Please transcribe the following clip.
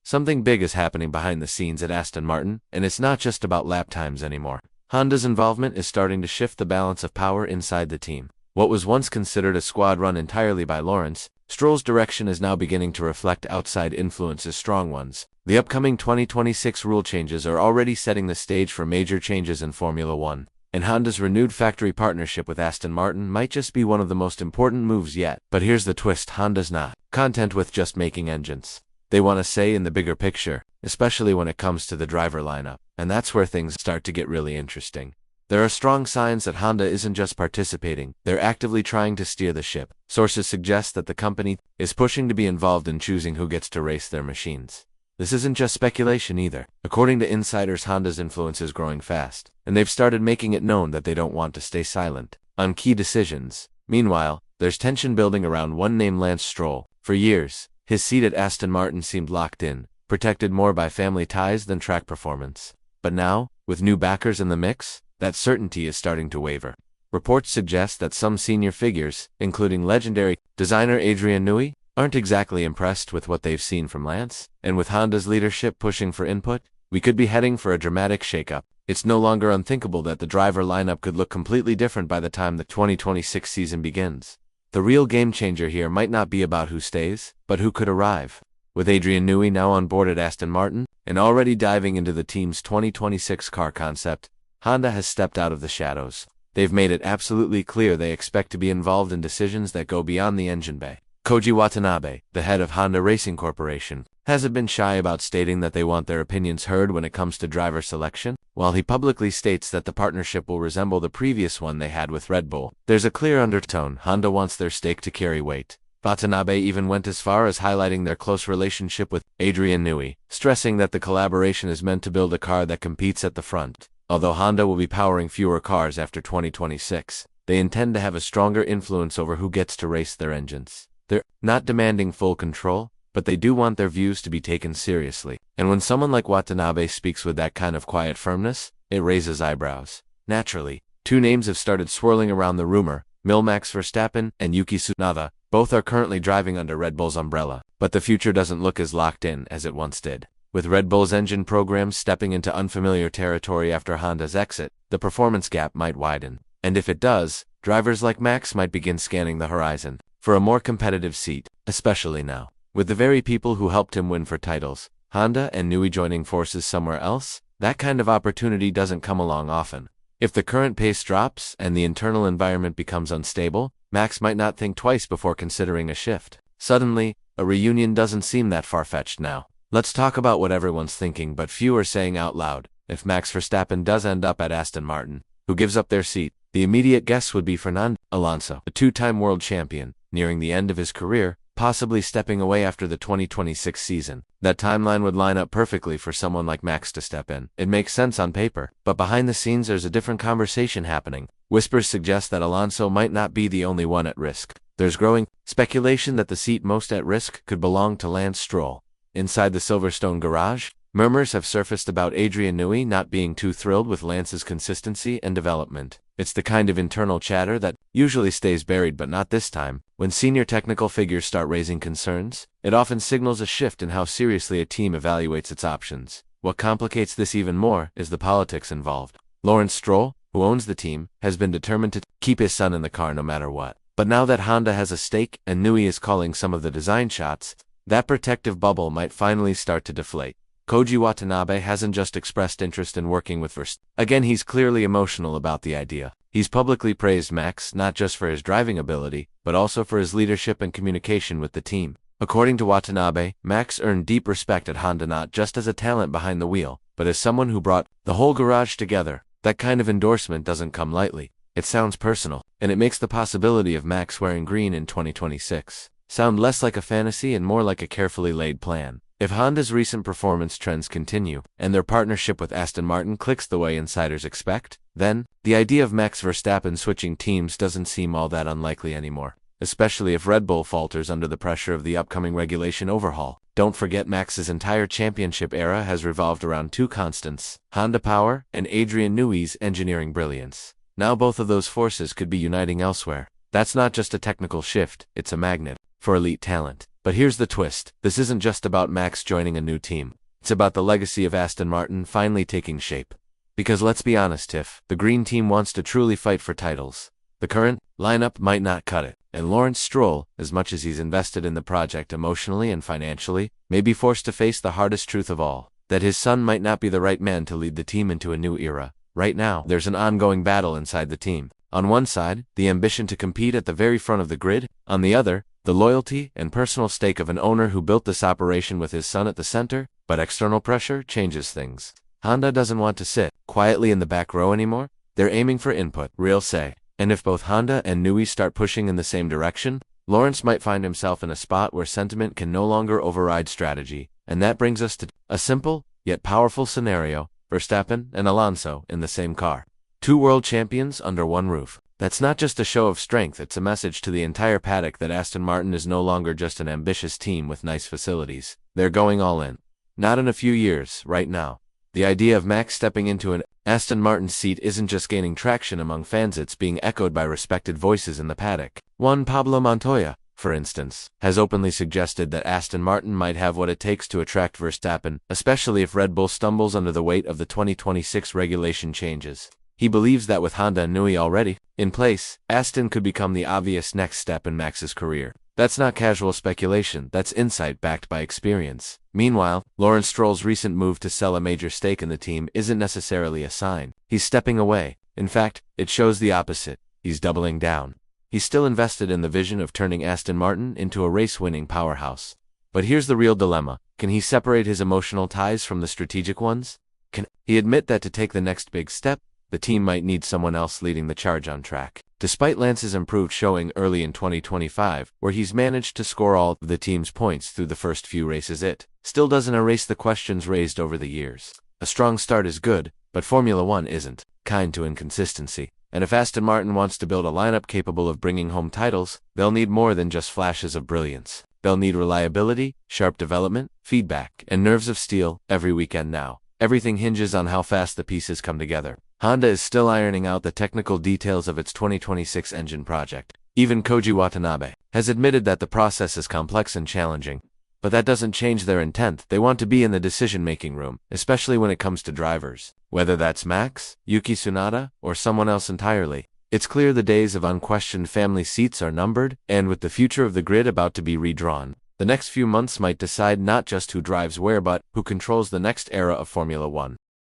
Something big is happening behind the scenes at Aston Martin, and it's not just about lap times anymore. Honda's involvement is starting to shift the balance of power inside the team. What was once considered a squad run entirely by Lawrence, Stroll's direction is now beginning to reflect outside influences, strong ones. The upcoming 2026 rule changes are already setting the stage for major changes in Formula One, and Honda's renewed factory partnership with Aston Martin might just be one of the most important moves yet. But here's the twist: Honda's not content with just making engines. They want to say in the bigger picture, especially when it comes to the driver lineup, and that's where things start to get really interesting. There are strong signs that Honda isn't just participating, they're actively trying to steer the ship. Sources suggest that the company is pushing to be involved in choosing who gets to race their machines. This isn't just speculation either. According to insiders, Honda's influence is growing fast, and they've started making it known that they don't want to stay silent on key decisions. Meanwhile, there's tension building around one named Lance Stroll. For years, his seat at Aston Martin seemed locked in, protected more by family ties than track performance. But now, with new backers in the mix, that certainty is starting to waver. Reports suggest that some senior figures, including legendary designer Adrian Newey, aren't exactly impressed with what they've seen from Lance, and with Honda's leadership pushing for input, we could be heading for a dramatic shakeup. It's no longer unthinkable that the driver lineup could look completely different by the time the 2026 season begins. The real game changer here might not be about who stays, but who could arrive. With Adrian Newey now on board at Aston Martin, and already diving into the team's 2026 car concept, Honda has stepped out of the shadows. They've made it absolutely clear they expect to be involved in decisions that go beyond the engine bay. Koji Watanabe, the head of Honda Racing Corporation, hasn't been shy about stating that they want their opinions heard when it comes to driver selection. While he publicly states that the partnership will resemble the previous one they had with Red Bull, there's a clear undertone: Honda wants their stake to carry weight. Watanabe even went as far as highlighting their close relationship with Adrian Newey, stressing that the collaboration is meant to build a car that competes at the front. Although Honda will be powering fewer cars after 2026, they intend to have a stronger influence over who gets to race their engines. They're not demanding full control, but they do want their views to be taken seriously. And when someone like Watanabe speaks with that kind of quiet firmness, it raises eyebrows. Naturally, two names have started swirling around the rumor: Max Verstappen and Yuki Tsunoda. Both are currently driving under Red Bull's umbrella, but the future doesn't look as locked in as it once did. With Red Bull's engine programs stepping into unfamiliar territory after Honda's exit, the performance gap might widen. And if it does, drivers like Max might begin scanning the horizon for a more competitive seat, especially now. With the very people who helped him win for titles, Honda and Newey, joining forces somewhere else, that kind of opportunity doesn't come along often. If the current pace drops and the internal environment becomes unstable, Max might not think twice before considering a shift. Suddenly, a reunion doesn't seem that far-fetched now. Let's talk about what everyone's thinking but few are saying out loud. If Max Verstappen does end up at Aston Martin, who gives up their seat? The immediate guess would be Fernando Alonso, a two-time world champion, nearing the end of his career, possibly stepping away after the 2026 season. That timeline would line up perfectly for someone like Max to step in. It makes sense on paper, but behind the scenes there's a different conversation happening. Whispers suggest that Alonso might not be the only one at risk. There's growing speculation that the seat most at risk could belong to Lance Stroll. Inside the Silverstone garage, murmurs have surfaced about Adrian Newey not being too thrilled with Lance's consistency and development. It's the kind of internal chatter that usually stays buried, but not this time. When senior technical figures start raising concerns, it often signals a shift in how seriously a team evaluates its options. What complicates this even more is the politics involved. Lawrence Stroll, who owns the team, has been determined to keep his son in the car no matter what. But now that Honda has a stake and Newey is calling some of the design shots, that protective bubble might finally start to deflate. Koji Watanabe hasn't just expressed interest in working with Verstappen. Again, he's clearly emotional about the idea. He's publicly praised Max not just for his driving ability, but also for his leadership and communication with the team. According to Watanabe, Max earned deep respect at Honda not just as a talent behind the wheel, but as someone who brought the whole garage together. That kind of endorsement doesn't come lightly. It sounds personal, and it makes the possibility of Max wearing green in 2026 sound less like a fantasy and more like a carefully laid plan. If Honda's recent performance trends continue, and their partnership with Aston Martin clicks the way insiders expect, then the idea of Max Verstappen switching teams doesn't seem all that unlikely anymore, especially if Red Bull falters under the pressure of the upcoming regulation overhaul. Don't forget, Max's entire championship era has revolved around two constants: Honda power and Adrian Newey's engineering brilliance. Now both of those forces could be uniting elsewhere. That's not just a technical shift, it's a magnet for elite talent. But here's the twist. This isn't just about Max joining a new team. It's about the legacy of Aston Martin finally taking shape. Because let's be honest, Tiff, the green team wants to truly fight for titles. The current lineup might not cut it, and Lawrence Stroll, as much as he's invested in the project emotionally and financially, may be forced to face the hardest truth of all, that his son might not be the right man to lead the team into a new era. Right now, there's an ongoing battle inside the team. On one side, the ambition to compete at the very front of the grid. On the other, the loyalty and personal stake of an owner who built this operation with his son at the center. But external pressure changes things. Honda doesn't want to sit quietly in the back row anymore. They're aiming for input, real say. And if both Honda and Newey start pushing in the same direction, Lawrence might find himself in a spot where sentiment can no longer override strategy. And that brings us to a simple, yet powerful scenario: Verstappen and Alonso in the same car. Two world champions under one roof. That's not just a show of strength, it's a message to the entire paddock that Aston Martin is no longer just an ambitious team with nice facilities. They're going all in. Not in a few years, right now. The idea of Max stepping into an Aston Martin seat isn't just gaining traction among fans, it's being echoed by respected voices in the paddock. One Pablo Montoya, for instance, has openly suggested that Aston Martin might have what it takes to attract Verstappen, especially if Red Bull stumbles under the weight of the 2026 regulation changes. He believes that with Honda and Newey already in place, Aston could become the obvious next step in Max's career. That's not casual speculation, that's insight backed by experience. Meanwhile, Lawrence Stroll's recent move to sell a major stake in the team isn't necessarily a sign he's stepping away. In fact, it shows the opposite. He's doubling down. He's still invested in the vision of turning Aston Martin into a race-winning powerhouse. But here's the real dilemma. Can he separate his emotional ties from the strategic ones? Can he admit that to take the next big step, the team might need someone else leading the charge on track? Despite Lance's improved showing early in 2025, where he's managed to score all of the team's points through the first few races, it still doesn't erase the questions raised over the years. A strong start is good, but Formula One isn't kind to inconsistency. And if Aston Martin wants to build a lineup capable of bringing home titles, they'll need more than just flashes of brilliance. They'll need reliability, sharp development, feedback, and nerves of steel every weekend now. Everything hinges on how fast the pieces come together. Honda is still ironing out the technical details of its 2026 engine project. Even Koji Watanabe has admitted that the process is complex and challenging. But that doesn't change their intent. They want to be in the decision-making room, especially when it comes to drivers. Whether that's Max, Yuki Tsunoda, or someone else entirely. It's clear the days of unquestioned family seats are numbered, and with the future of the grid about to be redrawn, the next few months might decide not just who drives where but who controls the next era of Formula One.